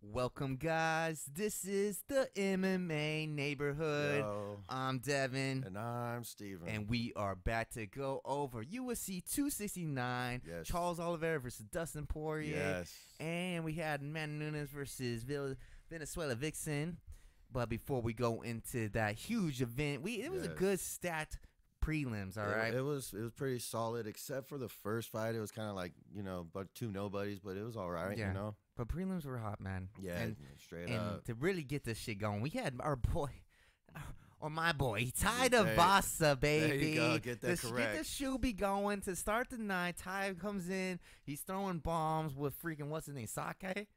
Welcome, guys. This is the MMA neighborhood. Yo. I'm Devin. And I'm Steven. And we are back to go over UFC 269. Yes. Charles Oliveira versus Dustin Poirier. Yes. And we had Man Nunes versus Venezuela Vixen. But before we go into that huge event, it was a good stat prelims, all right? It was pretty solid, except for the first fight. It was kind of like, but two nobodies, but it was all right, Yeah. But prelims were hot, man. Yeah, and straight and up. to really get this shit going, we had our boy, or my boy, Ty Devasa, baby. There you go, get that correct. Get the Shuby going to start the night. Ty comes in, he's throwing bombs with freaking, what's his name, Sakai?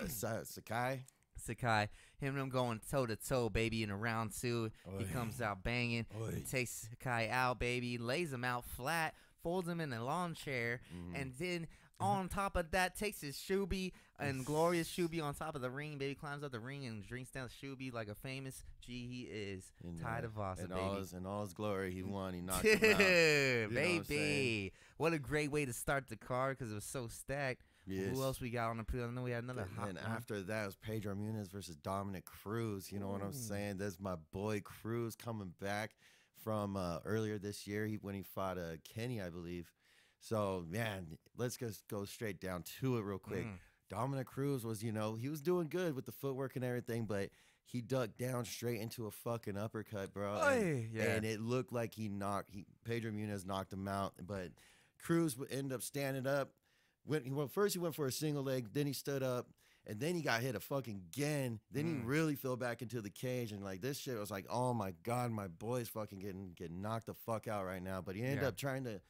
Sakai. Him and him going toe-to-toe, baby, in a round two. He comes out banging. He takes Sakai out, baby, lays him out flat, folds him in a lawn chair, and then on top of that, takes his Shuby and glorious Shuby on top of the ring, baby, climbs up the ring and drinks down the Shuby like a famous G he is. Ty Devasa, baby. In all his glory, he won. He knocked him out. Baby. What a great way to start the card because it was so stacked. Yes. Who else we got on the pre? I know we had another hot And one. after that, it was Pedro Munez versus Dominic Cruz. You know what I'm saying? That's my boy Cruz coming back from earlier this year when he fought Kenny, I believe. So, man, let's just go straight down to it real quick. Dominic Cruz was, he was doing good with the footwork and everything, but he ducked down straight into a fucking uppercut, bro. And it looked like Pedro Munez knocked him out, but Cruz would end up standing up. First he went for a single leg, then he stood up, and then he got hit a fucking again. Then he really fell back into the cage, and like this shit was like, oh my god, my boy's fucking getting knocked the fuck out right now. But he ended up trying to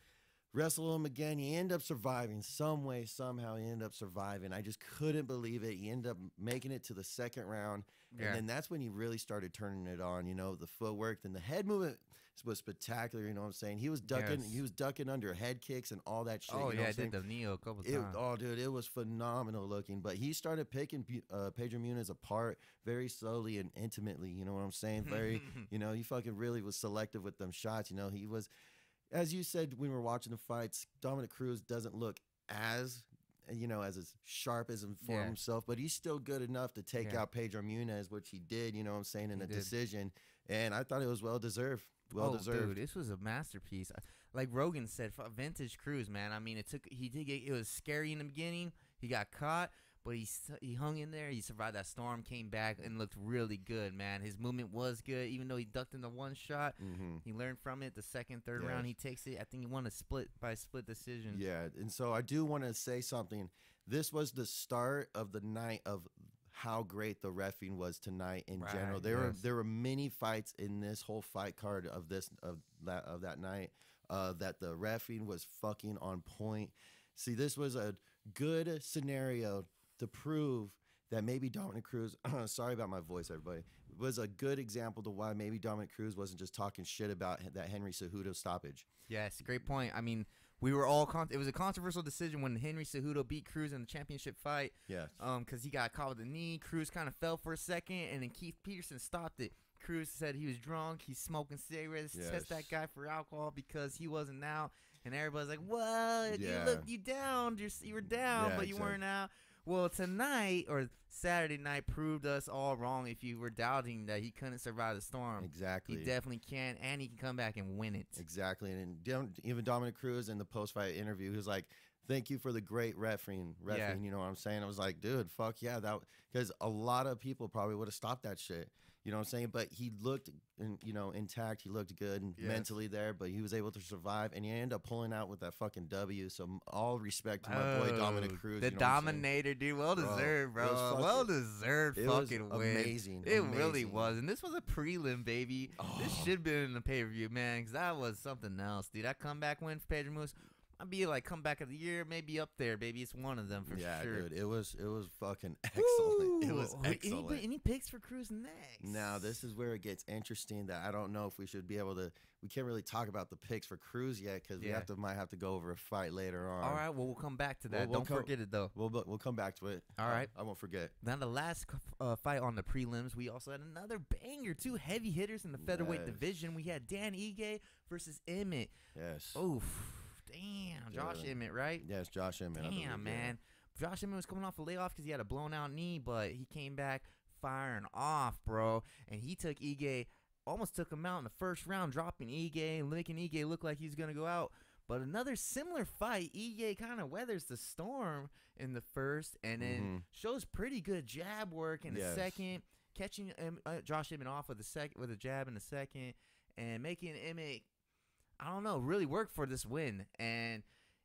wrestle him again. He ended up surviving some way, somehow. He ended up surviving. I just couldn't believe it. He ended up making it to the second round, and then that's when he really started turning it on. The footwork, then the head movement was spectacular. You know what I'm saying? He was ducking. He was ducking under head kicks and all that shit. Oh, I did the Neo a couple times. Oh, dude, it was phenomenal looking. But he started picking Pedro Munez apart very slowly and intimately. You know what I'm saying? Very, he fucking really was selective with them shots. He was. As you said when we were watching the fights, Dominic Cruz doesn't look as sharp as for himself, but he's still good enough to take out Pedro Munez, which he did, you know what I'm saying, in a decision. And I thought it was well-deserved. Well-deserved. Dude, this was a masterpiece. Like Rogan said, vintage Cruz, man. I mean, it was scary in the beginning. He got caught, but he hung in there. He survived that storm, came back, and looked really good, man. His movement was good, even though he ducked in the one shot. He learned from it. The second, third round, he takes it. I think he won by a split decision. Yeah, and so I do want to say something. This was the start of the night of how great the reffing was tonight in general. There were many fights in this whole fight card of that night that the reffing was fucking on point. See, this was a good scenario to prove that maybe Dominic Cruz, sorry about my voice, everybody, was a good example to why maybe Dominic Cruz wasn't just talking shit about that Henry Cejudo stoppage. Yes, great point. I mean, we were all it was a controversial decision when Henry Cejudo beat Cruz in the championship fight. Yes. Because he got caught with the knee. Cruz kind of fell for a second, and then Keith Peterson stopped it. Cruz said he was drunk. He's smoking cigarettes. Test that guy for alcohol because he wasn't out. And everybody's like, well, you down. You were down, but you weren't out. Well, tonight or Saturday night proved us all wrong if you were doubting that he couldn't survive the storm. Exactly. He definitely can, and he can come back and win it. Exactly. And even Dominic Cruz in the post-fight interview, he was like, thank you for the great refereeing, you know what I'm saying? I was like, dude, fuck yeah. Because a lot of people probably would have stopped that shit. You know what I'm saying? But he looked, intact. He looked good and mentally there, but he was able to survive, and he ended up pulling out with that fucking W. So all respect to my boy Dominic Cruz. The Dominator, dude. Well deserved, bro. Well deserved fucking win. Amazing. It really was. And this was a prelim, baby. This should have been in the pay-per-view, man, because that was something else, dude. That comeback win for Pedro Munez. I'd be like comeback of the year, maybe up there, baby. It's one of them for sure. Yeah, dude, it was fucking excellent. It was excellent. Any picks for Cruz next? Now this is where it gets interesting. That I don't know if we should be able to. We can't really talk about the picks for Cruz yet because we might have to go over a fight later on. All right, well we'll come back to that. Don't forget it though. We'll come back to it. All right, I won't forget. Now the last fight on the prelims, we also had another banger. Two heavy hitters in the featherweight division. We had Dan Ige versus Emmett. Yes. Oof. Damn, Josh Emmett, right? Yes, Josh Emmett. Damn, man. Josh Emmett was coming off a layoff because he had a blown out knee, but he came back firing off, bro. And he took Ige, almost took him out in the first round, dropping Ige and making Ige look like he's going to go out. But another similar fight, Ige kind of weathers the storm in the first and then shows pretty good jab work in the second, catching Josh Emmett off with a jab in the second and making Emmett, I don't know, really work for this win. And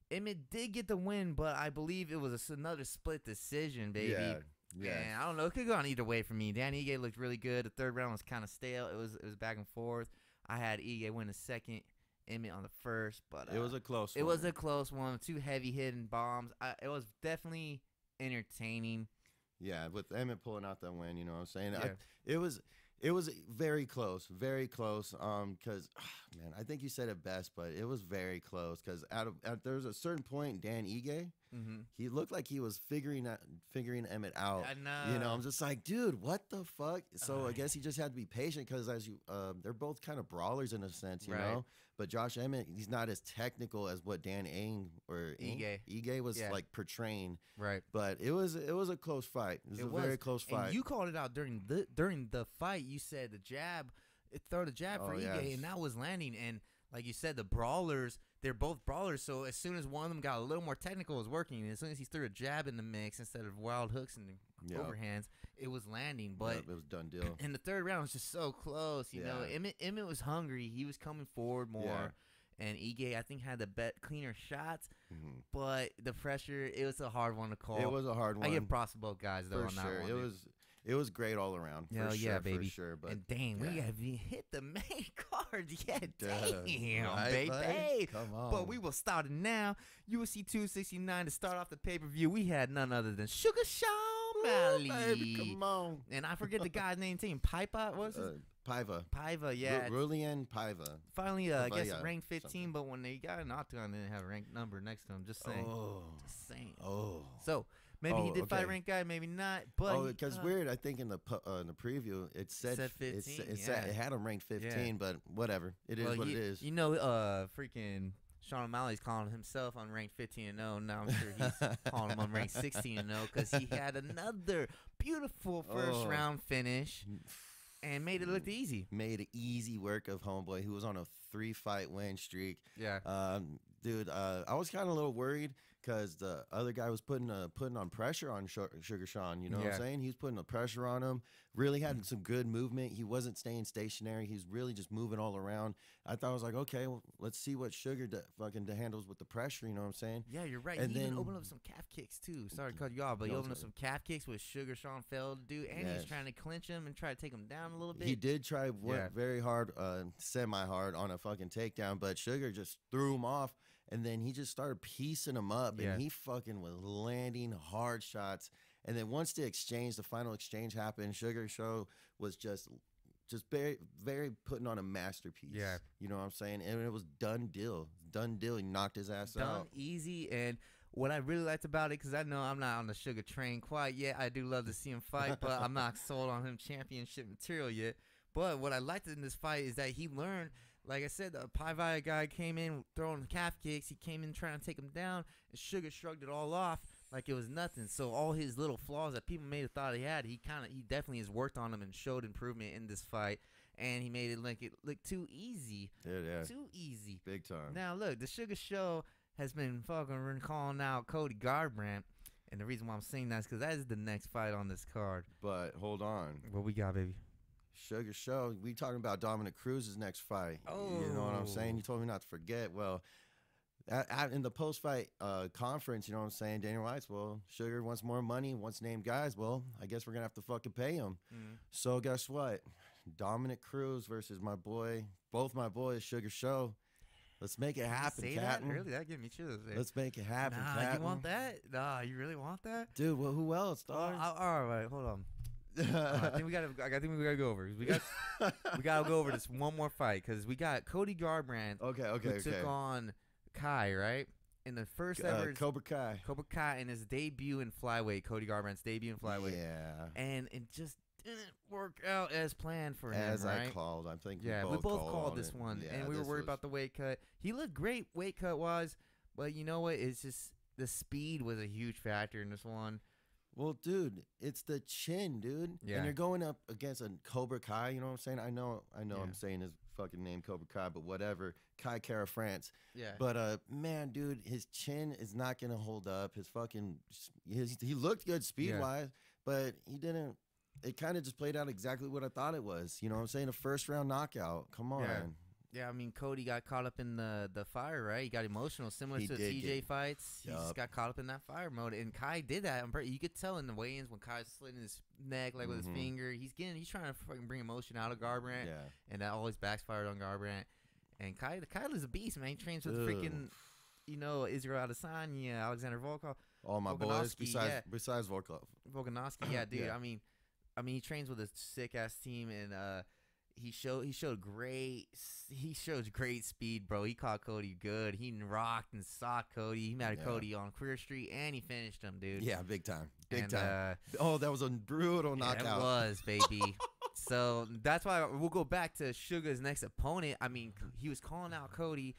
Emmett did get the win, but I believe it was another split decision, baby. Yeah. And I don't know. It could go on either way for me. Dan Ige looked really good. The third round was kind of stale. It was back and forth. I had Ige win the second, Emmett on the first, but it was a close one. It was a close one. 2 heavy hitting bombs. It was definitely entertaining. Yeah, with Emmett pulling out that win, you know what I'm saying? Yeah. It was very close, very close. Because man, I think you said it best, but it was very close. Because there was a certain point, Dan Ige, he looked like he was figuring Emmett out. I know. You know, I'm just like, dude, what the fuck? So I guess he just had to be patient because they're both kind of brawlers in a sense, you know. But Josh Emmett, he's not as technical as what Dan Ige was like portraying. Right. But it was a close fight. It was a very close fight. And you called it out during the fight. You said the jab, throw the jab for Ige, and that was landing. And like you said, the brawlers, they're both brawlers. So as soon as one of them got a little more technical, it was working. And as soon as he threw a jab in the mix instead of wild hooks and overhands, it was landing. But it was done deal. And the third round was just so close. You know, Emmett was hungry. He was coming forward more. Yeah. And Ige, I think, had the cleaner shots. But the pressure, it was a hard one to call. It was a hard one. I give props to both guys, though, on that one. It was great all around. Hell yeah, baby. For sure. But and dang, we haven't hit the main card yet. Damn, right, baby. Buddy? Come on. But we will start it now. UFC 269 to start off the pay-per-view. We had none other than Sugar Sean O'Malley. Baby, come on. And I forget the guy's name. Pipa? What's his? Paiva, yeah. Rulian Paiva. Finally, I guess ranked 15, but when they got an octagon, they didn't have a ranked number next to him. Just saying. Just saying. So maybe he did fight ranked guy, maybe not. But because weird, I think in the preview it said 15. It had him ranked 15, but whatever. It is what it is. You know, freaking Sean O'Malley's calling himself unranked 15-0. Now I'm sure he's calling him unranked 16-0 because he had another beautiful first round finish. And made it look easy. Made it easy work of homeboy who was on a 3-fight win streak. Yeah. Dude, I was kind of a little worried because the other guy was putting on pressure on Sugar Sean. You know what I'm saying? He was putting the pressure on him. Really had some good movement. He wasn't staying stationary. He's really just moving all around. I thought I was like, okay, well, let's see what Sugar handles with the pressure. You know what I'm saying? Yeah, you're right. And he even opened up some calf kicks too. Sorry to cut you off, but he opened up some calf kicks with Sugar Sean failed to do, and he's trying to clinch him and try to take him down a little bit. He did try very hard, semi-hard on a fucking takedown, but Sugar just threw him off. And then he just started piecing him up, and he fucking was landing hard shots. And then once the final exchange happened, Sugar Show was just very, very putting on a masterpiece. Yeah. You know what I'm saying? And it was done deal. Done deal. He knocked his ass out. Done easy. And what I really liked about it, because I know I'm not on the Sugar train quite yet. I do love to see him fight, but I'm not sold on him championship material yet. But what I liked in this fight is that he learned. Like I said, the Paiva guy came in throwing calf kicks. He came in trying to take him down, and Sugar shrugged it all off like it was nothing. So all his little flaws that people may have thought he had, he definitely has worked on them and showed improvement in this fight. And he made it look too easy. Yeah. Too easy. Big time. Now, look, the Sugar Show has been fucking calling out Cody Garbrandt. And the reason why I'm saying that is because that is the next fight on this card. But hold on. What we got, baby? Sugar Show, we talking about Dominic Cruz's next fight. You know what I'm saying? You told me not to forget. Well, in the post-fight conference, you know what I'm saying? Daniel White's, well, Sugar wants more money, wants named guys. Well, I guess we're going to have to fucking pay him. So guess what? Dominic Cruz versus both my boys, Sugar Show. Let's make it happen, Captain. Really? That gave me chills. Let's make it happen, Nah, Captain. you want that? Nah, you really want that? Dude, well, who else, dog? All right, hold on. I think we gotta go over. We gotta go over this one more fight because we got Cody Garbrandt. Who took on Kai, right? In the first ever Cobra Kai in his debut in flyweight. Cody Garbrandt's debut in flyweight. Yeah. And it just didn't work out as planned for him. As right? I called, I think. We both called this one, and we were worried about the weight cut. He looked great weight cut wise, but you know what? It's just the speed was a huge factor in this one. Well, dude, it's the chin, dude. Yeah. And you're going up against a Cobra Kai, you know what I'm saying? I know Yeah. I'm saying his fucking name Cobra Kai, but whatever. Kai Kara France. Yeah. But man, dude, his chin is not gonna hold up. He looked good speed wise, but he didn't. It kind of just played out exactly what I thought it was. You know what I'm saying? A first round knockout. Come on. Yeah, I mean, Cody got caught up in the fire, right? He got emotional, similar to TJ fights. He just got caught up in that fire mode, and Kai did that. You could tell in the weigh-ins when Kai's slitting his neck, like with his finger. He's trying to fucking bring emotion out of Garbrandt, and that always backfired on Garbrandt. And Kai is a beast, man. He trains with freaking, Israel Adesanya, Alexander Volkov. All my boys, besides Volkov. Volkanovski, yeah, dude. I mean, he trains with a sick ass team, and he showed great speed, bro. He caught Cody good. He rocked and socked Cody. He met Cody on Queer Street, and he finished him, dude. Yeah, big time. That was a brutal knockout. It was, baby. So that's why we'll go back to Sugar's next opponent. I mean, he was calling out Cody,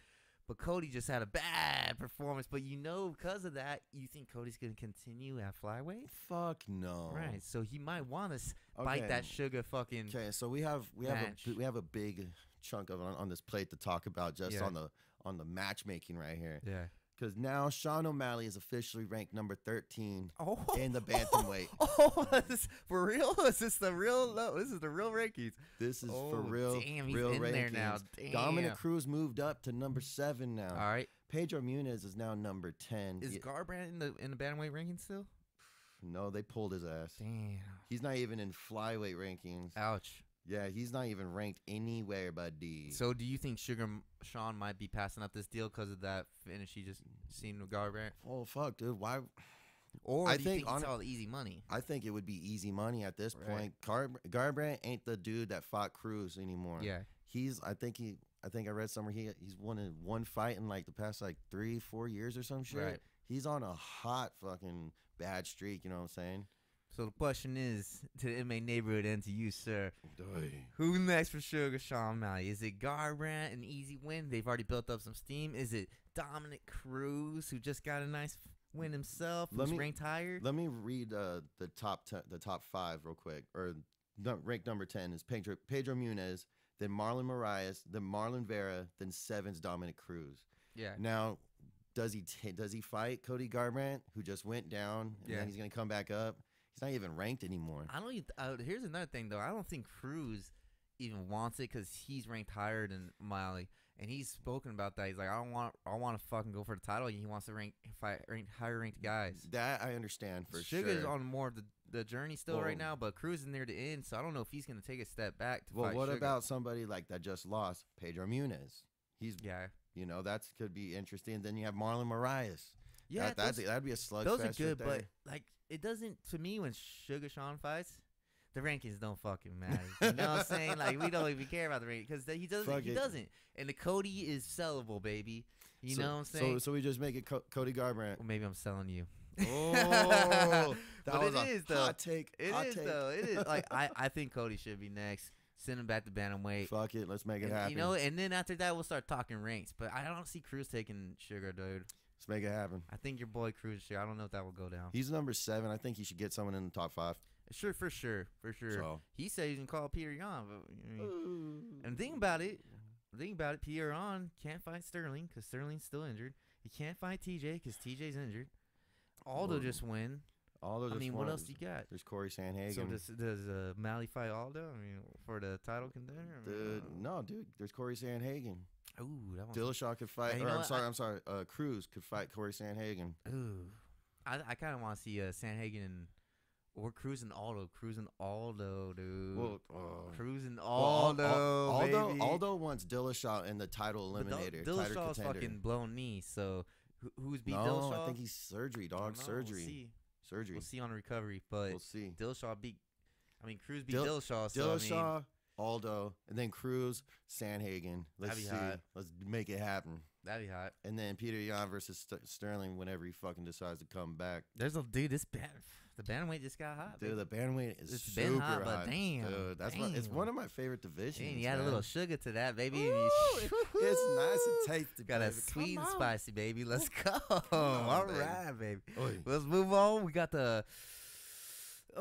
but Cody just had a bad performance. But because of that, you think Cody's going to continue at flyweight? Fuck no. Right. So he might want to bite that Sugar fucking. Okay, so we have a big chunk of on this plate to talk about just on the matchmaking right here. Yeah. Because now Sean O'Malley is officially ranked number 13 in the bantamweight. For real? Is this the real? No, this is the real rankings. This is for real. Damn, he's real in rankings. there now. Damn. Dominic Cruz moved up to number 7 now. All right. Pedro Munez is now number 10. Is Garbrandt in the bantamweight rankings still? No, they pulled his ass. Damn. He's not even in flyweight rankings. Ouch. Yeah, he's not even ranked anywhere, buddy. So do you think Sean might be passing up this deal because of that finish he just seen with Garbrandt? Oh, fuck, dude. Why? Or do you think it's all easy money? I think it would be easy money at this point. Garbrandt ain't the dude that fought Cruz anymore. Yeah. I think I read somewhere he's won one fight in like the past like 3-4 years or some shit. Right. He's on a hot fucking bad streak, you know what I'm saying? So the question is to the MMA neighborhood and to you, sir. Who next for Sugar Sean O'Malley? Is it Garbrandt, an easy win? They've already built up some steam. Is it Dominic Cruz, who just got a nice win himself, who's ranked higher? Let me read the top 5 real quick. Ranked number 10 is Pedro Munez, then Marlon Moraes, then Marlon Vera, then 7's Dominic Cruz. Yeah. Now, does he fight Cody Garbrandt, who just went down, and then he's gonna come back up? He's not even ranked anymore. I don't. Here's another thing though. I don't think Cruz even wants it because he's ranked higher than O'Malley, and he's spoken about that. He's like, I want to fucking go for the title. And he wants to fight higher ranked guys. That I understand for sure. Sugar's on more of the journey still right now, but Cruz is near the end, so I don't know if he's gonna take a step back to fight what Sugar. about somebody like that just lost, Pedro Munez? That could be interesting. Then you have Marlon Moraes. Yeah, that'd be a slugfest. Those are good, but like it doesn't to me when Sugar Sean fights. The rankings don't fucking matter. You know what I'm saying? Like, we don't even care about the rankings because he doesn't. And the Cody is sellable, baby. You know what I'm saying? So we just make it Cody Garbrandt. Well, maybe I'm selling you. Oh, that but was it is, a hot take. It is. Like, I think Cody should be next. Send him back to bantamweight. Fuck it. Let's make it happen. And then after that, we'll start talking ranks. But I don't see Cruz taking Sugar, dude. Let's make it happen. I think your boy Cruz, I don't know if that will go down. He's number 7. I think he should get someone in the top 5. Sure, for sure. So. He said he's gonna call Peter Yan. And think about it, Peter Yan can't fight Sterling because Sterling's still injured. He can't fight TJ because TJ's injured. Aldo just win. Aldo just won. What else you got? There's Corey Sandhagen. So does Malley fight Aldo? I mean, for the title contender? No, dude. There's Corey Sandhagen. Ooh, that Dillashaw could fight. I'm sorry. Cruz could fight Corey Sandhagen. Ooh, I kind of want to see Sandhagen or Cruz and Aldo. Dude. Well, Cruz and Aldo. Baby. Aldo wants Dillashaw in the title eliminator. Dillashaw's fucking blown knee. So who's beat Dillashaw? No, I think he's surgery, dog. Surgery. We'll see on recovery, but we'll see. Cruz beat Dillashaw. Dillashaw. Aldo, and then Cruz, Sanhagen. Let's That'd see. be hot. Let's make it happen. That'd be hot. And then Peter Yan versus Sterling whenever he fucking decides to come back. There's the bantamweight just got hot. Dude, baby. the bantamweight is It's super been hot, but hot. damn. Dude, it's damn. one of my favorite divisions. Dang, you add a little sugar to that, baby. Ooh, it's nice and tasty. Got a baby. sweet Come and on. spicy, baby. Let's go. on, All baby. right, baby. Oy. Let's move on. We got a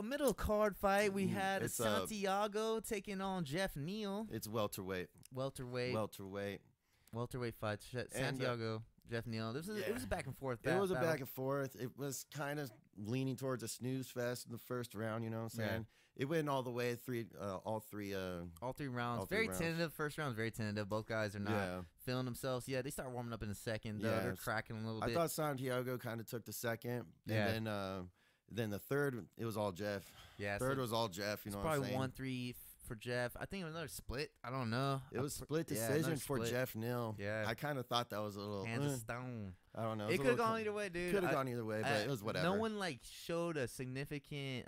middle card fight. We had It's, Santiago taking on Jeff Neal. It's welterweight. Welterweight fight. Santiago, Jeff Neal. It was a back and forth. It was a battle. back and forth. It was kind of leaning towards a snooze fest in the first round. You know what I'm saying? It went all the way all three rounds. Very tentative. First round was very tentative. Both guys are not feeling themselves yet. They start warming up in the second. They're cracking a little bit. I thought Santiago kind of took the second. Yeah. And then the third, it was all Jeff. Yeah. Third was all Jeff. You know what I'm saying? Probably 1-3 for Jeff. I think it was another split. I don't know. It was split decision for split. Jeff Neal. Yeah. I kind of thought that was a little Hands of stone. I don't know. It could have gone either way, dude. Could have gone either way, but it was whatever. No one showed a significant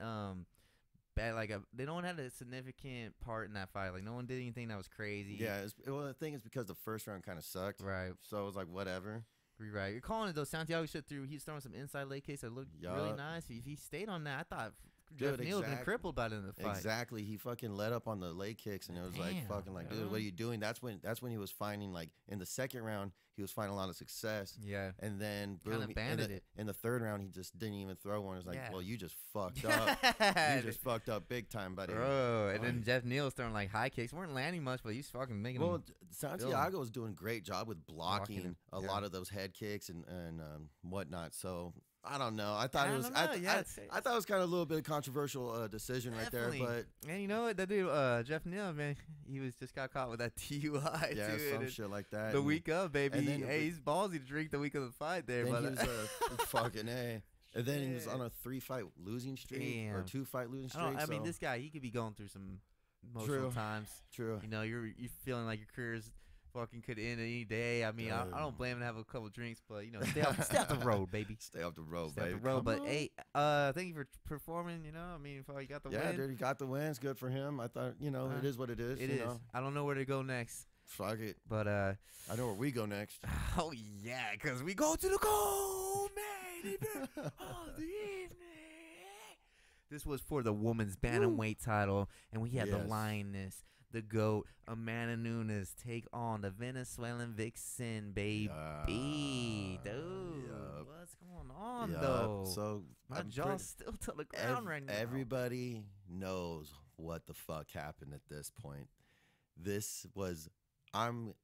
they don't have a significant part in that fight. Like no one did anything that was crazy. Yeah. Well, the thing is because the first round kind of sucked. Right. So it was like whatever. Right. You're calling it though. Santiago he's throwing some inside leg kicks that looked really nice. If he stayed on that, I thought Jeff Neal would have been crippled by the end of the fight. Exactly. He fucking let up on the leg kicks, and it was dude, what are you doing? That's when he was finding in the second round he was finding a lot of success. Yeah. And then boom, Kinda banded it. In the third round he just didn't even throw one. It was like, well, you just fucked up. You just fucked up big time, buddy. Bro, and then Jeff Neal was throwing high kicks. Weren't landing much, but he's fucking making them. Santiago was doing a great job with blocking a lot of those head kicks and whatnot. So I don't know. I thought it was kind of a little bit of controversial decision right there, but and you know what, that dude Jeff Neal, man, he just got caught with that DUI. Yeah, too, some shit like that. The week of, baby. He's ballsy to drink the week of the fight there, then but he was fucking A. And then he was on a 3-fight losing streak or 2-fight losing streak. I mean, this guy, he could be going through some emotional times. True. You know, you're feeling like your career's fucking could end any day. I mean, I don't blame him to have a couple drinks, but you know, stay off the road, baby. Stay off the road, stay baby. Off the road. But hey, thank you for performing. You know, I mean, you got the win. Yeah, dude, he got the win. It's good for him. I thought, it is what it is. It is. Know? I don't know where to go next. Fuck it. But I know where we go next. Oh yeah, because we go to the main event of the evening. This was for the women's bantamweight title, and we had the Lioness, the GOAT, Amanda Nunes take on the Venezuelan Vixen, baby. Dude, what's going on, though? So my jaw's still to the ground right now. Everybody knows what the fuck happened at this point.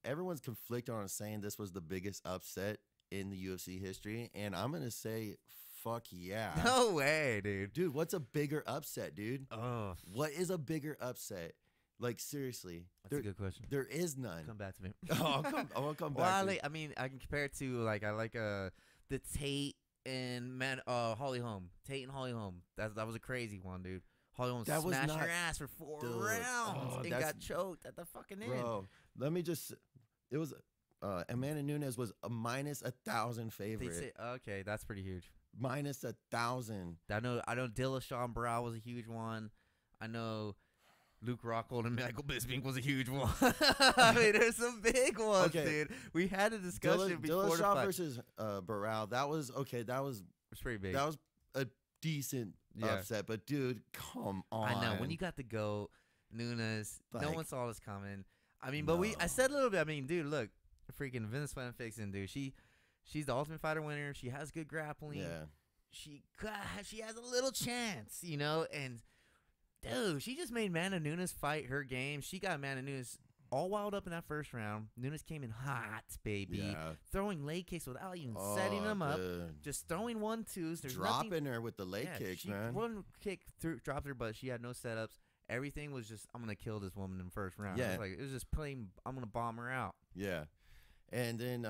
Everyone's conflicted on saying this was the biggest upset in the UFC history, and I'm gonna say, fuck yeah. No way, dude. Dude, what's a bigger upset, dude? Oh, what is a bigger upset? Like, seriously. That's a good question. There is none. Come back to me. I'll come back to you. I mean, I can compare it to, I like the Tate and Holly Holm. Tate and Holly Holm. That was a crazy one, dude. Holly Holm smashed her ass for 4 rounds and got choked at the fucking end. Bro, let me just... It was... Amanda Nunes was a -1,000 favorite. Okay, that's pretty huge. -1,000. I know Dillashaw Brow was a huge one. I know Luke Rockhold and Michael Bisping was a huge one. I mean, there's some big ones, dude. We had a discussion before the fight. Dillashaw versus Barao. That was pretty big. That was a decent upset, but dude, come on. I know when you got the GOAT Nunes, no one saw this coming. I mean, but I said a little bit. I mean, dude, look, freaking Venezuelan Vixen, dude. She's the Ultimate Fighter winner. She has good grappling. Yeah. She has a little chance, you know, and dude, she just made Amanda Nunes fight her game. She got Amanda Nunes all wild up in that first round. Nunes came in hot, baby. Yeah. Throwing leg kicks without even setting them up. Just throwing 1-2s. Dropping her with the leg kicks, man. One kick dropped her, but she had no setups. Everything was just, I'm going to kill this woman in the first round. Yeah. It was just plain, I'm going to bomb her out. Yeah. And then,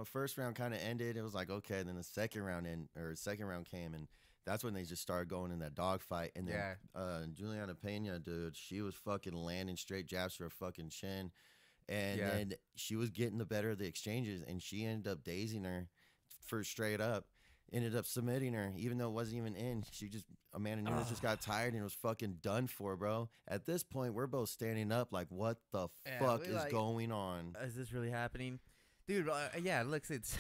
first round kind of ended. It was like, okay. Then the second round came, and that's when they just started going in that dogfight. And then Juliana Pena, dude, she was fucking landing straight jabs to her fucking chin. And then she was getting the better of the exchanges, and she ended up dazing her for straight up. ended up submitting her, even though it wasn't even in. Amanda Nunes just got tired and was fucking done for, bro. At this point, we're both standing up like, what the fuck is going on? Is this really happening? Dude, yeah, look, it's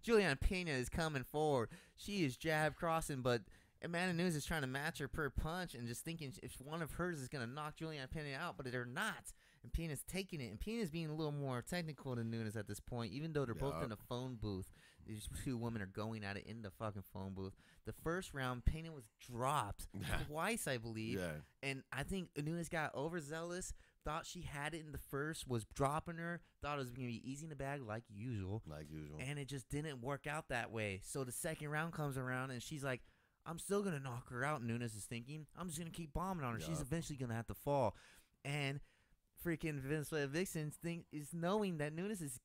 Juliana Pena is coming forward. She is jab crossing, but Amanda Nunes is trying to match her per punch and just thinking if one of hers is going to knock Juliana Pena out, but they're not. And Pena's taking it. And Pena's being a little more technical than Nunes at this point, even though they're both in a phone booth. These two women are going at it in the fucking phone booth. The first round, Pena was dropped twice, I believe. Yeah. And I think Nunes got overzealous, thought she had it in the first, was dropping her, thought it was going to be easy in the bag like usual. And it just didn't work out that way. So the second round comes around, and she's like, I'm still going to knock her out, Nunes is thinking. I'm just going to keep bombing on her. She's eventually going to have to fall. And freaking Venezuela Vixen is knowing that Nunes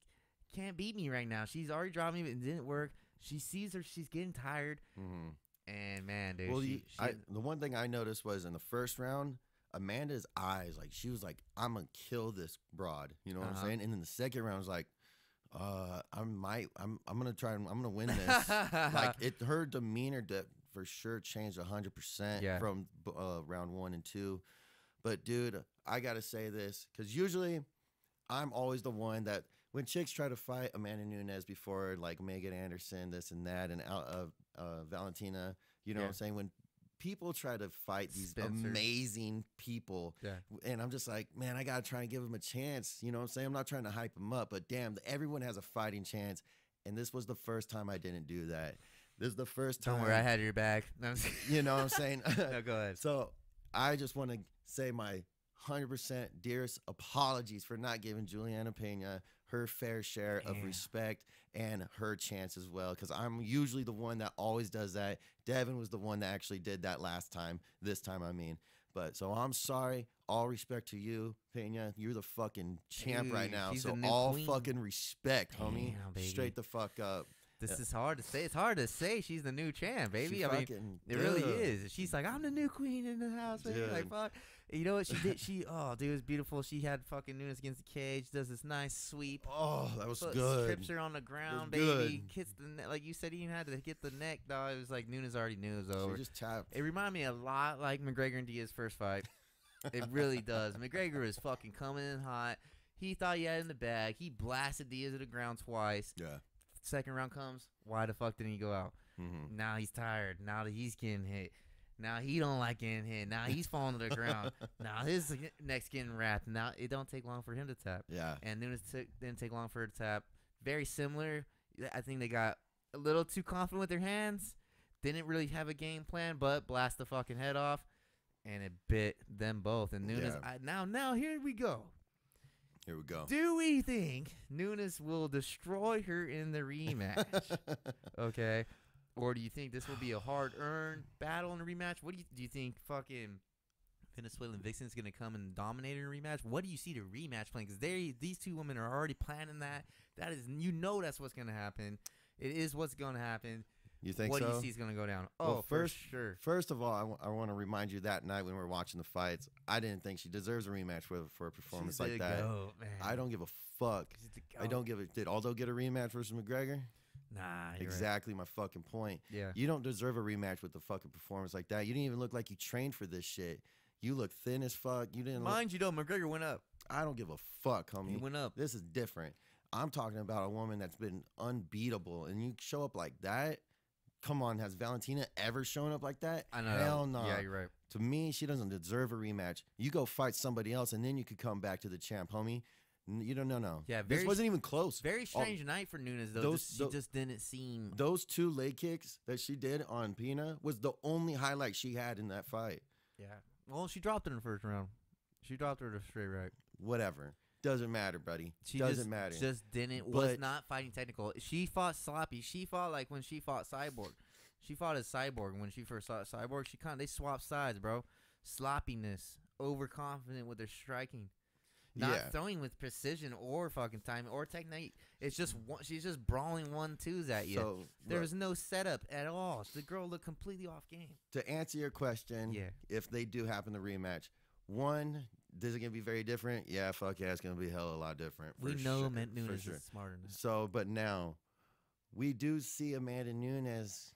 can't beat me right now. She's already dropped me, but it didn't work. She sees her. She's getting tired. And, man, dude. Well, the one thing I noticed was in the first round, Amanda's eyes, like, she was like, I'm going to kill this broad. You know what I'm saying? And then the second round was like, I'm going to try. I'm going to win this. Like, her demeanor for sure changed 100% from round 1 and 2. But, dude, I got to say this, because usually I'm always the one that when chicks try to fight Amanda Nunes before, like Megan Anderson, this and that, and Valentina, you know what I'm saying? When people try to fight these amazing people, and I'm just like, man, I got to try and give them a chance. You know what I'm saying? I'm not trying to hype them up, but damn, everyone has a fighting chance. And this was the first time I didn't do that. This is the first time. Don't worry, I had your back. You know what I'm saying? No, go ahead. So I just want to say my 100% dearest apologies for not giving Juliana Pena her fair share of respect and her chance as well, because I'm usually the one that always does that. Devin was the one that actually did that last time. This time, I mean. But so I'm sorry. All respect to you, Pena. You're the fucking champ right now. So all fucking respect, homie. Straight the fuck up. This is hard to say. It's hard to say she's the new champ, baby. I mean, it really is. She's like, I'm the new queen in the house, baby. Like, fuck. You know what she did? Dude, it was beautiful. She had fucking Nunes against the cage, does this nice sweep. Oh, that was good. Trips her on the ground, baby. Hits the neck. Like you said, he even had to get the neck, dog. It was like Nunes already knew it was over. She just tapped. It reminded me a lot like McGregor and Diaz's first fight. It really does. McGregor was fucking coming in hot. He thought he had it in the bag. He blasted Diaz to the ground twice. Yeah. Second round comes. Why the fuck didn't he go out? Now he's tired. Now that he's getting hit. Now he don't like getting hit. Now he's falling to the ground. Now his neck's getting wrapped. Now it don't take long for him to tap. Yeah. And then it didn't take long for her to tap. Very similar. I think they got a little too confident with their hands. Didn't really have a game plan, but blast the fucking head off. And it bit them both. And Nunes, now here we go. Here we go. Do we think Nunes will destroy her in the rematch? Okay. Or do you think this will be a hard-earned battle in a rematch? What do you think fucking Venezuelan Vixen's going to come and dominate in a rematch? What do you see the rematch playing? Because these two women are already planning that. That is, that's what's going to happen. It is what's going to happen. You think what so? What do you see is going to go down? Well, for sure. First of all, I want to remind you that night when we were watching the fights, I didn't think she deserves a rematch for a performance like that. Goat, man. I don't give a fuck. I don't give a. Did Aldo get a rematch versus McGregor? Nah, exactly my fucking point. Yeah. You don't deserve a rematch with a fucking performance like that. You didn't even look like you trained for this shit. You look thin as fuck. You didn't. Mind you, though, McGregor went up. I don't give a fuck, homie. He went up. This is different. I'm talking about a woman that's been unbeatable, and you show up like that. Come on, has Valentina ever shown up like that? I know. Hell no. Yeah, you're right. To me, she doesn't deserve a rematch. You go fight somebody else, and then you could come back to the champ, homie. You don't know. Yeah, this wasn't even close. Very strange night for Nunes, though. She just didn't seem. Those 2 leg kicks that she did on Pena was the only highlight she had in that fight. Yeah. Well, she dropped her in the first round. She dropped her to straight right. Whatever. Doesn't matter, buddy. Doesn't matter. Just was not fighting technical. She fought sloppy. She fought like when she fought Cyborg. She fought as Cyborg. When she first fought Cyborg, they swapped sides, bro. Sloppiness, overconfident with their striking. Not throwing with precision or fucking timing or technique. It's just she's just brawling 1-2s at you. So, there was no setup at all. The girl looked completely off game. To answer your question, if they do happen to rematch, one, is it gonna be very different? Yeah, fuck yeah, it's gonna be a hell of a lot different. We know Nunes is smarter than that. So, but now, we do see Amanda Nunes.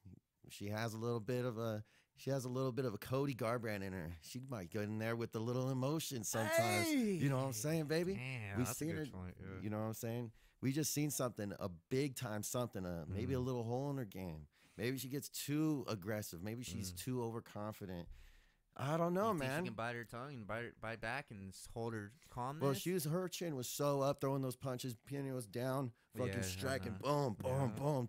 She has a little bit of a Cody Garbrandt in her. She might go in there with a little emotion sometimes. Hey! You know what I'm saying, baby? Damn, We've that's seen a her. good point, yeah. You know what I'm saying? We just seen something, a big time something, maybe a little hole in her game. Maybe she gets too aggressive. Maybe she's too overconfident. I don't know, you think man. she can bite her tongue and bite back and hold her calmness? Well, her chin was so up, throwing those punches. Piano was down, fucking Yeah, striking, boom, boom, boom.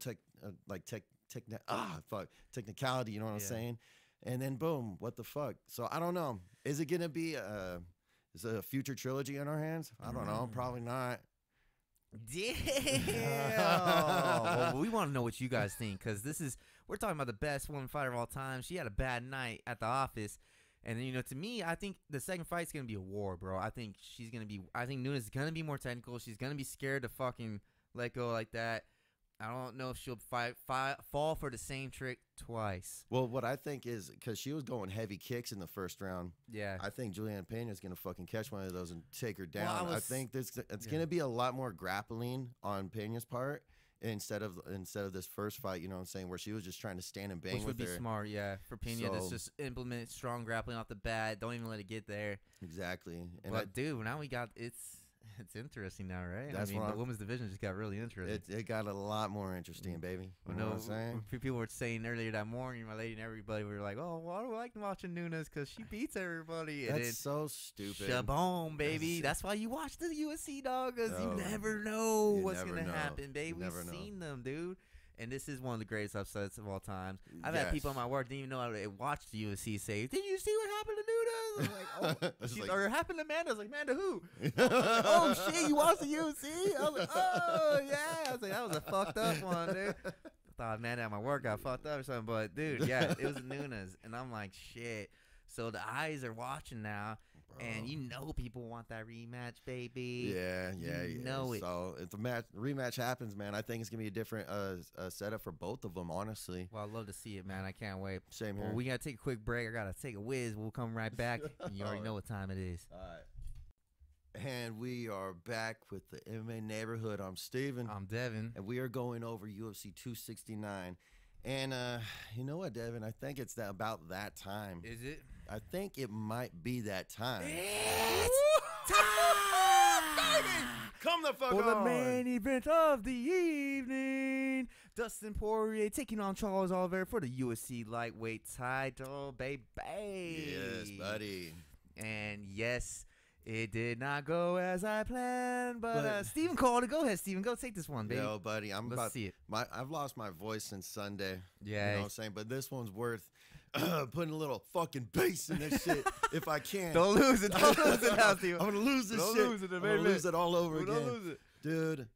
Technicality. You know what I'm saying? And then boom, what the fuck? So I don't know. Is it gonna be is a future trilogy in our hands? I don't know. Probably not. Damn. Well, we want to know what you guys think, because we're talking about the best woman fighter of all time. She had a bad night at the office, and then, you know, to me, I think the second fight's gonna be a war, bro. I think Nunes is gonna be more technical. She's gonna be scared to fucking let go like that. I don't know if she'll fall for the same trick twice. Well, what I think is, because she was going heavy kicks in the first round, Yeah, I think Juliana Pena's going to fucking catch one of those and take her Well, down. I think it's going to be a lot more grappling on Pena's part instead of this first fight, you know what I'm saying, where she was just trying to stand and bang which with would be her. smart, yeah, for Pena. So, Let's just implement strong grappling off the bat. Don't even let it get there. Exactly. And But, dude, now it's interesting now, right? That's I mean, the women's division just got really interesting. it got a lot more interesting, baby. You know what I'm saying? People were saying earlier that morning, my lady and everybody were like, "Oh, well, I don't like watching Nunes because she beats everybody." And That's so stupid. Shaboom, baby. That's why you watch the UFC, dog, because you never know what's going to happen, baby. We've seen them, dude. And this is one of the greatest upsets of all time. I've had people in my work didn't even know how to watch the UFC say, "Did you see what happened to Nunes?" I was like, or it happened to Amanda. I was like, "Amanda, who?" I was like, "Oh shit, you watched the UFC?" I was like, "Oh yeah." I was like, "That was a fucked up one, dude." I thought Amanda at my work got fucked up or something, but dude, yeah, it was Nunes, and I'm like, shit. So the eyes are watching now. And you know people want that rematch, baby. Yeah. You know it. So if the rematch happens, man, I think it's gonna be a different setup for both of them, honestly. Well, I'd love to see it, man. I can't wait. Same here. Well, we gotta take a quick break. I gotta take a whiz. We'll come right back. And you already know what time it is. All right. And we are back with the MMA Neighborhood. I'm Steven. I'm Devin. And we are going over UFC 269. And you know what, Devin? I think it's about that time. Is it? I think it might be that time. It's time! Come the fuck For the on! main event of the evening, Dustin Poirier taking on Charles Oliveira for the UFC lightweight title, baby. Yes, buddy. And yes, it did not go as I planned, but Steven called it. Go ahead, Steven. Go take this one, baby. Yo, buddy, Let's see it. I've lost my voice since Sunday. Yeah. You know what I'm saying? But this one's worth putting a little fucking bass in this shit if I can. Don't lose it. Don't lose it now, Steven. I'm going to lose this Don't shit. lose it, I'm going to lose it all over again. Don't lose it. Dude,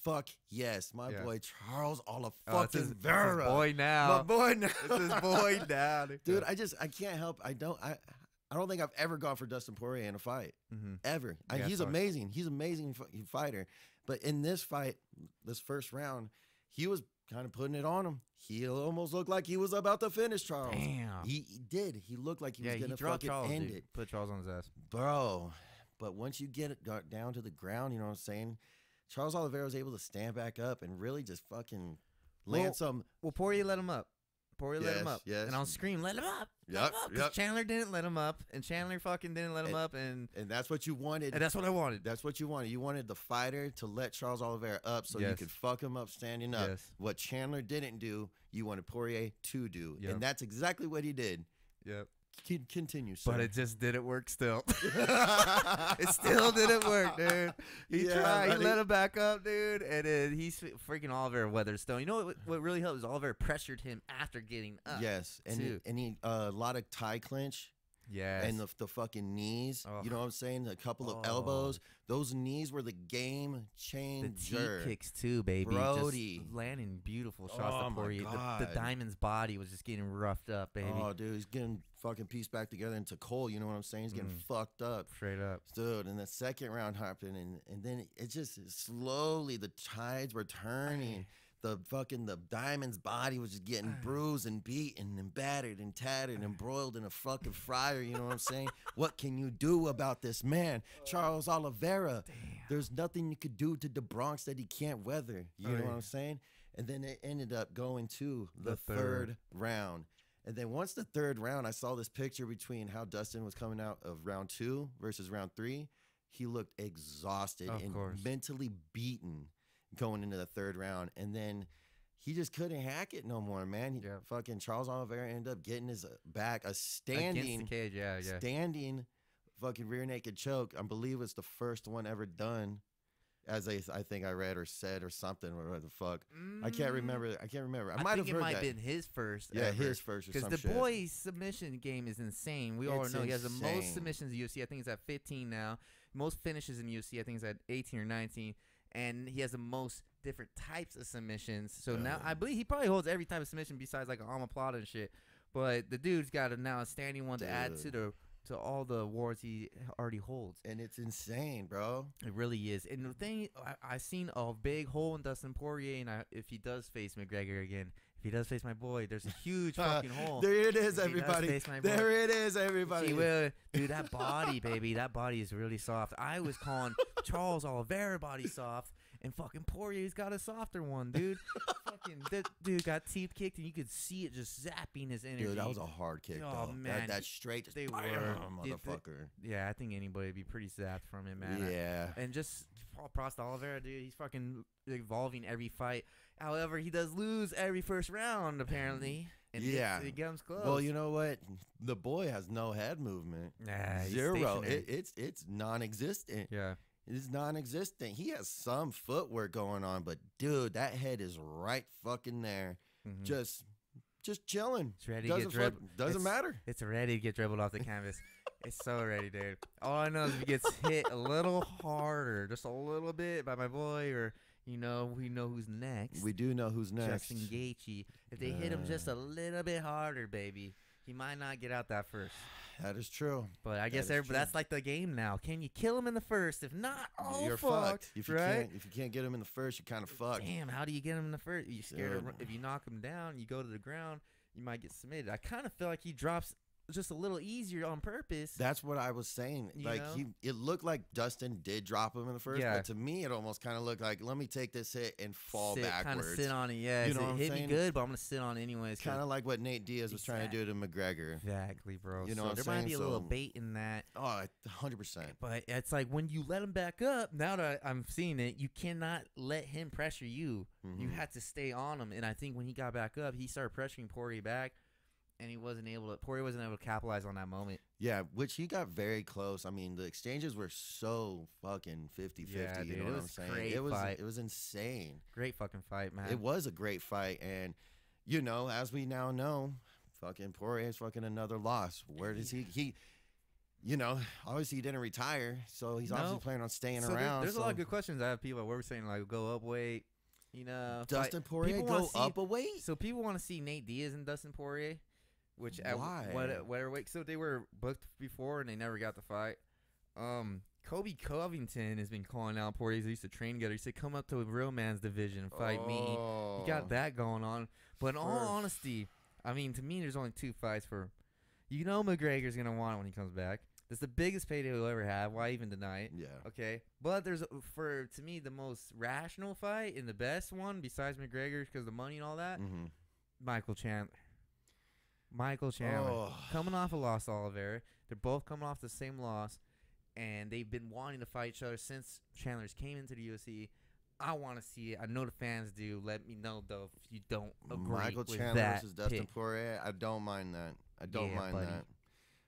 fuck yes. My boy Charles Oliveira. It's his boy now. My boy now. It's his boy now. Dude, I can't help. I don't think I've ever gone for Dustin Poirier in a fight. Ever. He's amazing. He's an amazing fighter. But in this fight, this first round, he was kind of putting it on him. He almost looked like he was about to finish Charles. Damn. He did. He looked like he was going to fucking end it. Put Charles on his ass. Bro. But once you get it down to the ground, you know what I'm saying? Charles Oliveira was able to stand back up and really just fucking land some. Well, Poirier let him up. Poirier let him up. Yes. And on scream, let him up. Yep. Because Chandler didn't let him up. And Chandler fucking didn't let him up. And that's what you wanted. And that's what I wanted. That's what you wanted. You wanted the fighter to let Charles Oliveira up so you could fuck him up standing up. Yes. What Chandler didn't do, you wanted Poirier to do. Yep. And that's exactly what he did. Yep. Continue, sir. But it just didn't work still. It still didn't work, dude. He tried. He let him back up, dude. And then he's freaking Oliveira Weatherstone. You know what really helped is Oliveira pressured him after getting up. Yes. And he a lot of tie clinch. Yes. And the fucking knees. Oh. You know what I'm saying? A couple of elbows. Those knees were the game changer. The T kicks too, baby. Brody. Just landing beautiful shots to Poirier. God. The Diamond's body was just getting roughed up, baby. Oh, dude, he's getting fucking pieced back together into Cole. You know what I'm saying? He's getting fucked up. Straight up. Dude, and the second round happened, and then it just slowly, the tides were turning. The Diamond's body was just getting bruised and beaten and battered and tattered and broiled in a fucking fryer. You know what I'm saying? What can you do about this man, Charles Oliveira? Damn. There's nothing you could do to the Bronx that he can't weather. You know what I'm saying? And then it ended up going to the third round. And then once the third round, I saw this picture between how Dustin was coming out of round 2 versus round 3. He looked exhausted and mentally beaten going into the third round. And then he just couldn't hack it no more, man. Fucking Charles Oliveira ended up getting his back, a standing, against the cage, standing fucking rear naked choke. I believe it's the first one ever done, as I think I read or said or something, or what the fuck. I can't remember. I might have heard that. It might have been his first. Yeah, his first or some shit. Because the boy's submission game is insane. We all know he has the most submissions in the UFC. I think he's at 15 now. Most finishes in the UFC. I think he's at 18 or 19. And he has the most different types of submissions. So now I believe he probably holds every type of submission besides like an omoplata and shit. But the dude's got now a standing one to add to all the awards he already holds. And it's insane, bro. It really is. And the thing, I seen a big hole in Dustin Poirier, and if he does face McGregor again, if he does face my boy, there's a huge fucking hole. There it is, everybody. There it is, everybody. He will. Dude, that body, baby, that body is really soft. I was calling Charles Oliveira body soft, and fucking Poirier's got a softer one, dude. Fucking that dude got teeth kicked, and you could see it just zapping his energy. Dude, that was a hard kick, though. Man, that straight, just they were, motherfucker. Yeah, I think anybody would be pretty zapped from it, man. Yeah. And just props to Oliveira, dude. He's fucking evolving every fight. However, he does lose every first round, apparently. And it comes close. Well, you know what? The boy has no head movement. Nah, Zero. It's non-existent. Yeah. It's non-existent. He has some footwork going on, but dude, that head is right fucking there. Just chilling. It's ready to get dribbled. Doesn't matter. It's ready to get dribbled off the canvas. It's so ready, dude. All I know is if he gets hit a little harder, just a little bit by my boy, or we know who's next. We do know who's next. Justin Gaethje. If they hit him just a little bit harder, baby, he might not get out that first. That is true. But I guess that's like the game now. Can you kill him in the first? If not, you're fucked. If you can't get him in the first, you're kind of fucked. Damn, how do you get him in the first? You scared if you knock him down, you go to the ground, you might get submitted. I kind of feel like he drops just a little easier on purpose. That's what I was saying. It looked like Dustin did drop him in the first, but to me it almost kind of looked like, let me take this hit and fall backwards. Kind of sit on it, yeah. You know what I'm saying? Hit me good, but I'm gonna sit on it anyways. Kind of like what Nate Diaz was trying to do to McGregor. Exactly, bro. You know what I'm there saying? Might be a little bait in that. Oh, 100%. But it's like when you let him back up. Now that I'm seeing it, you cannot let him pressure you. You had to stay on him, and I think when he got back up, he started pressuring Poirier back. And Poirier wasn't able to capitalize on that moment. Yeah, which he got very close. I mean, the exchanges were so fucking 50-50. Yeah, you know what I'm saying? It was insane. Great fucking fight, man. It was a great fight. And, as we now know, fucking Poirier's fucking another loss. Where does he obviously he didn't retire. So he's obviously planning on staying around. There's a lot of good questions I have people where we're saying, like, go up weight. Dustin Poirier go up a weight? So people want to see Nate Diaz and Dustin Poirier. Which why? What weight? So they were booked before and they never got the fight. Kobe Covington has been calling out Poirier. They used to train together. He said, "Come up to a real man's division and fight me." He got that going on. But in all honesty, I mean, to me, there's only 2 fights for. McGregor's gonna want it when he comes back. That's the biggest payday he'll ever have. Why even deny it? Yeah. Okay. But there's to me the most rational fight and the best one besides McGregor because the money and all that. Michael Chandler. Coming off a loss to Oliveira. They're both coming off the same loss, and they've been wanting to fight each other since Chandler's came into the UFC. I want to see it. I know the fans do. Let me know, though, if you don't agree Michael with Chandler that versus Dustin pick. Poirier, I don't mind that. I don't mind that.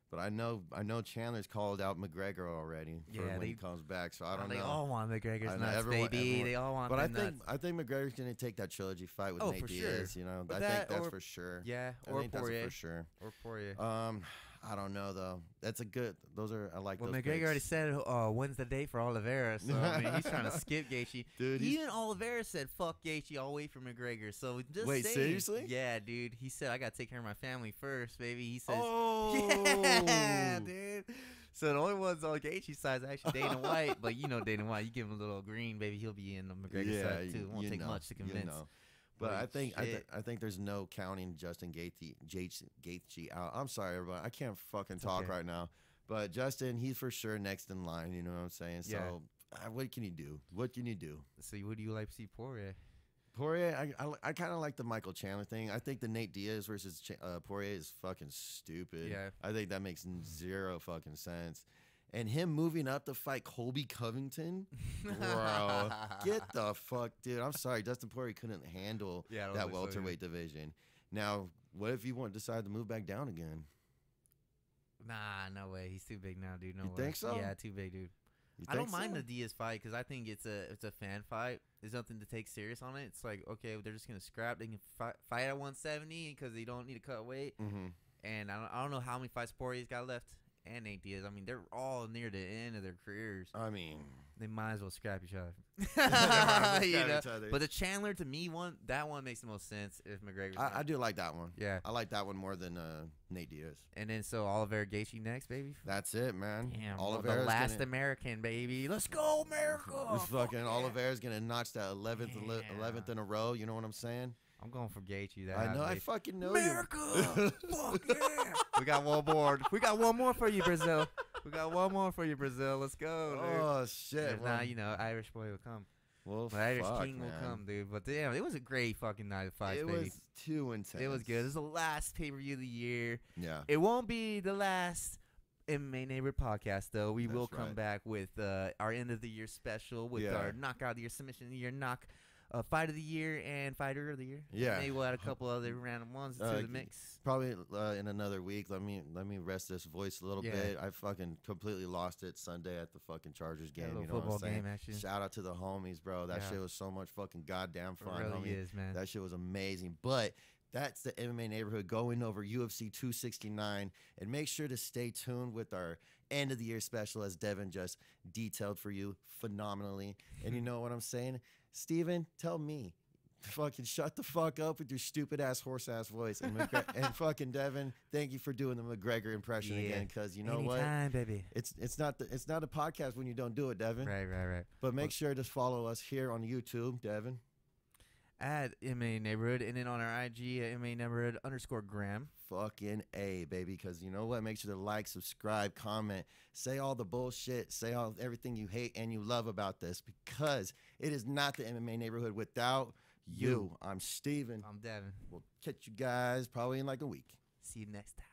But I know Chandler's called out McGregor already for when he comes back, so I don't know. They all want McGregor's nuts, baby. They all want But nuts. I think McGregor's going to take that trilogy fight with Nate Diaz. Sure. I think that's for sure. Yeah, I think that's for sure. Or Poirier. I don't know though. That's a good. I like. Well, those McGregor picks. already said when's the date for Oliveira, so I mean he's trying to skip Gaethje. Dude, even Oliveira said fuck Gaethje, I'll wait for McGregor. So just wait, seriously? Yeah, dude. He said I gotta take care of my family first, baby. He says, yeah, dude. So the only ones on Gaethje's side is actually Dana White, but Dana White, you give him a little green, baby, he'll be in the McGregor side too. It won't take much to convince. But I think there's no counting Justin Gaethje out. I'm sorry, everybody. I can't fucking talk right now. But Justin, he's for sure next in line. You know what I'm saying? So what can you do? What can you do? So what do you like to see Poirier? Poirier, I kind of like the Michael Chandler thing. I think the Nate Diaz versus Poirier is fucking stupid. Yeah. I think that makes zero fucking sense. And him moving up to fight Colby Covington, bro, get the fuck, dude. I'm sorry, Dustin Poirier couldn't handle that welterweight division. Now, what if you decide to move back down again? Nah, no way. He's too big now, dude. No way. You think so? Yeah, too big, dude. I don't mind the Diaz fight because I think it's a fan fight. There's nothing to take serious on it. It's like, okay, they're just gonna scrap. They can fight at 170 because they don't need to cut weight. And I don't know how many fights Poirier's got left. And Nate Diaz. I mean, they're all near the end of their careers. I mean, they might as well scrap each other. Each other. But the Chandler, to me, that one makes the most sense if McGregor's I do like that one. Yeah. I like that one more than Nate Diaz. And then so Oliveira Gaethje next, baby. That's it, man. Damn, Oliveira's the last American, baby. Let's go, America. Fucking Oliveira's going to notch that 11th in a row. You know what I'm saying? I'm going for Gaethje. I know. I fucking know America. Fuck yeah. We got one more. We got one more for you, Brazil. Let's go, dude. Oh, shit. Well, now, you know, Irish boy will come. Well, the Irish king will come, dude. But damn, it was a great fucking night of fights, baby. It was too intense. It was good. This is the last pay-per-view of the year. Yeah. It won't be the last MMA Neighborhood podcast, though. We will come back with our end of the year special with our knockout of the year, submission of the year, fight of the year, and fighter of the year. Yeah. Maybe we'll add a couple other random ones to the mix. Probably in another week. Let me rest this voice a little bit. I fucking completely lost it Sunday at the fucking Chargers game. You know what I'm saying? Shout out to the homies, bro. That shit was so much fucking goddamn fun. It really is, man. That shit was amazing. But that's the MMA Neighborhood going over UFC 269. And make sure to stay tuned with our end of the year special, as Devin just detailed for you phenomenally. And you know what I'm saying? Steven, tell me, fucking shut the fuck up with your stupid ass horse ass voice. And fucking Devin, thank you for doing the McGregor impression again, because you know Anytime, what, baby. It's not a podcast when you don't do it, Devin. Right. But make sure to follow us here on YouTube, Devin. At MMA Neighborhood, and then on our IG at MMA Neighborhood _Graham. Fucking A, baby, because you know what? Make sure to like, subscribe, comment, say all the bullshit, say everything you hate and you love about this, because it is not the MMA Neighborhood without you. I'm Steven. I'm Devin. We'll catch you guys probably in like a week. See you next time.